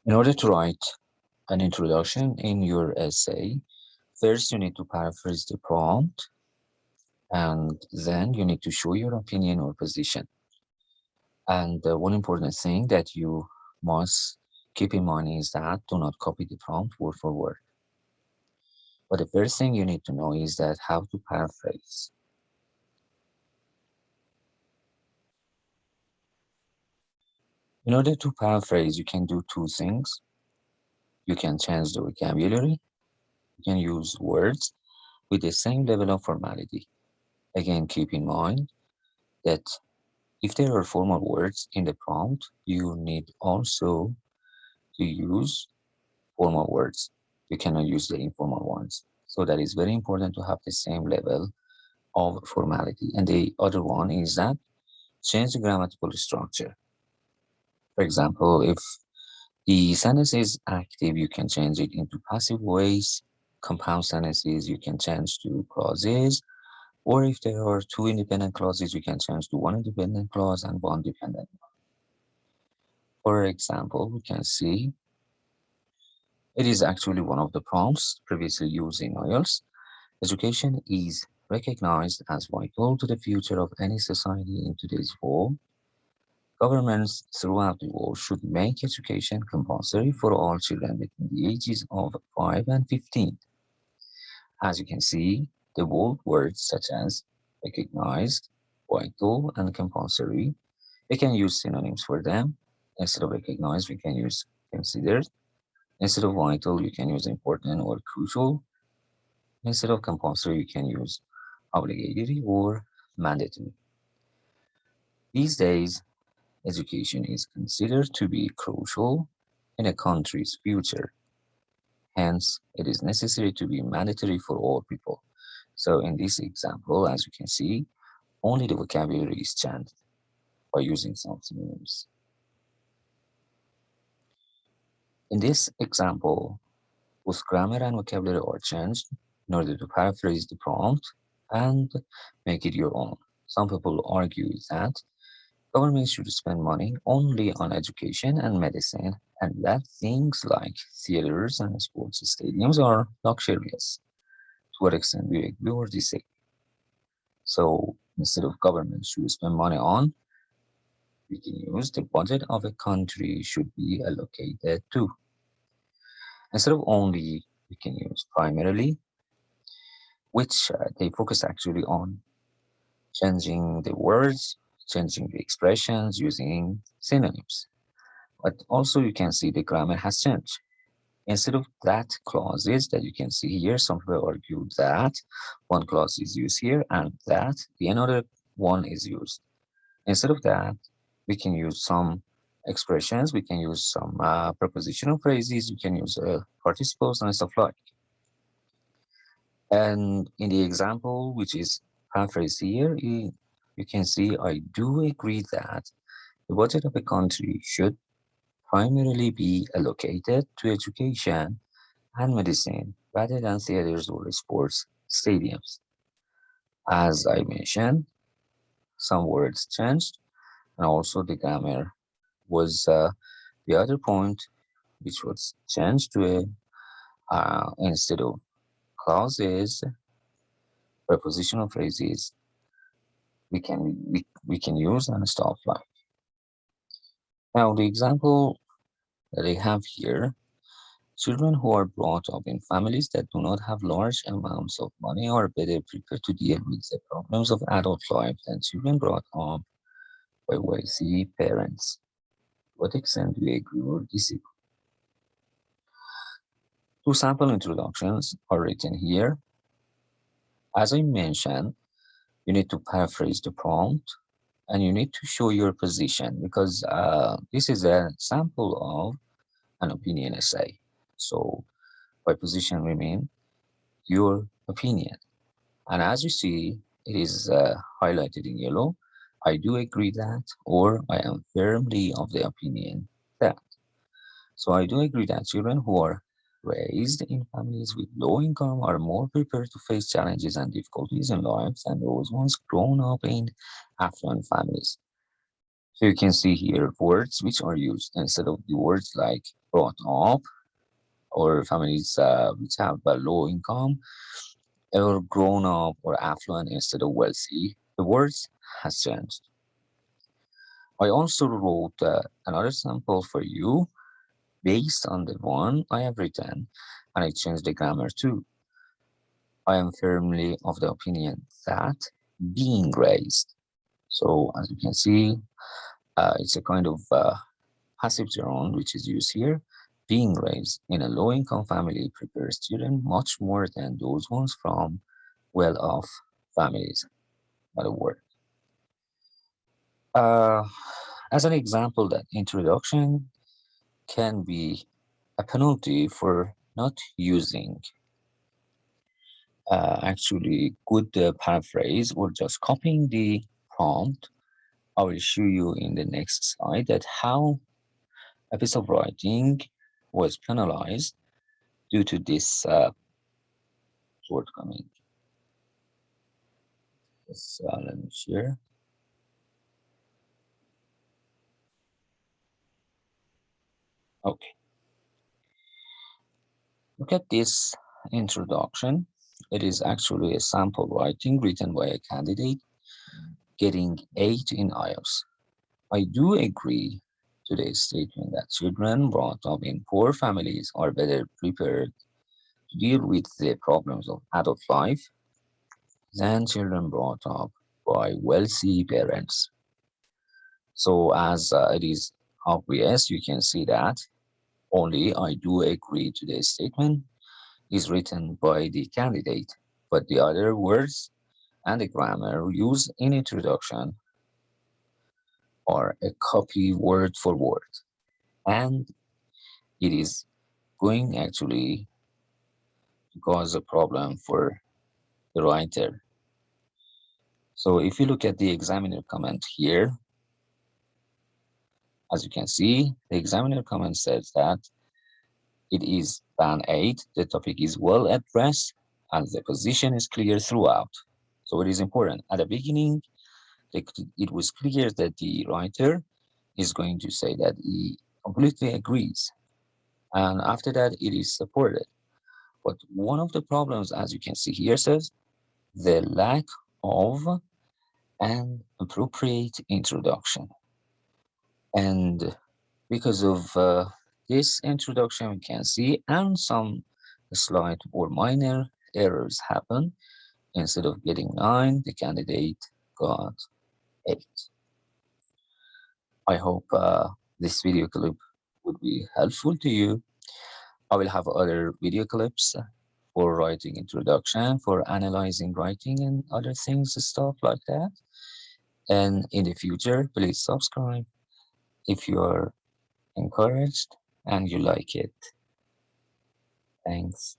In order to write an introduction in your essay, first you need to paraphrase the prompt, and then you need to show your opinion or position. And one important thing that you must keep in mind is that do not copy the prompt word for word. But the first thing you need to know is that how to paraphrase. In order to paraphrase, you can do two things. You can change the vocabulary. You can use words with the same level of formality. Again, keep in mind that if there are formal words in the prompt, you need also to use formal words. You cannot use the informal ones. So that is very important to have the same level of formality. And the other one is that change the grammatical structure. For example, if the sentence is active, you can change it into passive voice. Compound sentences, you can change to clauses. Or if there are two independent clauses, you can change to one independent clause and one dependent. For example, we can see it is actually one of the prompts previously used in IELTS. Education is recognized as vital to the future of any society in today's world. Governments throughout the world should make education compulsory for all children between the ages of 5 and 15. As you can see, the bold words such as recognized, vital, and compulsory, we can use synonyms for them. Instead of recognized, we can use considered. Instead of vital, you can use important or crucial. Instead of compulsory, you can use obligatory or mandatory. These days, education is considered to be crucial in a country's future. Hence, it is necessary to be mandatory for all people. So in this example, as you can see, only the vocabulary is changed by using some synonyms. In this example, both grammar and vocabulary are changed in order to paraphrase the prompt and make it your own. Some people argue that government should spend money only on education and medicine, and that things like theaters and sports stadiums are luxurious. To what extent do you agree or disagree? So instead of government should spend money on, we can use the budget of a country should be allocated to. Instead of only, we can use primarily, which they focus actually on changing the words, changing the expressions, using synonyms. But also you can see the grammar has changed. Instead of that clauses that you can see here, some people argue that one clause is used here and that the another one is used. Instead of that, we can use some expressions, we can use some prepositional phrases, we can use participles and stuff like. And in the example, which is paraphrased here, you can see I do agree that the budget of a country should primarily be allocated to education and medicine rather than theaters or sports stadiums. As I mentioned, some words changed, and also the grammar was the other point, which was changed to a instead of clauses, prepositional phrases, we can use and stuff like. Now, the example that I have here, children who are brought up in families that do not have large amounts of money are better prepared to deal with the problems of adult life than children brought up by wealthy parents. To what extent do you agree or disagree? Two sample introductions are written here. As I mentioned, you need to paraphrase the prompt and you need to show your position because this is a sample of an opinion essay. So by position, we mean your opinion. And as you see, it is highlighted in yellow. I do agree that, or I am firmly of the opinion that. So I do agree that children who are raised in families with low income are more prepared to face challenges and difficulties in life than those ones grown up in affluent families. So you can see here words which are used instead of the words like brought up or families which have a low income or grown up or affluent instead of wealthy. The words has changed. I also wrote another sample for you based on the one I have written, and I changed the grammar too. I am firmly of the opinion that being raised. So as you can see, it's a kind of passive gerund which is used here. Being raised in a low-income family prepares students much more than those ones from well-off families. By the word. Uh, as an example, that introduction can be a penalty for not using actually good paraphrase or just copying the prompt. I will show you in the next slide that how a piece of writing was penalized due to this shortcoming. Yes, let me share. Okay, look at this introduction. It is actually a sample writing written by a candidate getting 8 in IELTS. I do agree to the statement that children brought up in poor families are better prepared to deal with the problems of adult life than children brought up by wealthy parents. So, as it is obvious, you can see that only I do agree to the statement is written by the candidate, but the other words and the grammar used in introduction are a copy word for word, and it is going actually to cause a problem for the writer. So if you look at the examiner comment here, as you can see, the examiner comment says that it is band 8, the topic is well addressed, and the position is clear throughout. So it is important. At the beginning, it was clear that the writer is going to say that he completely agrees. And after that, it is supported. But one of the problems, as you can see here, says the lack of an appropriate introduction. And because of this introduction, we can see, and some slight or minor errors happen. Instead of getting 9, the candidate got 8. I hope this video clip would be helpful to you. I will have other video clips for writing introduction, for analyzing writing and other things, stuff like that. And in the future, please subscribe if you are encouraged and you like it. Thanks.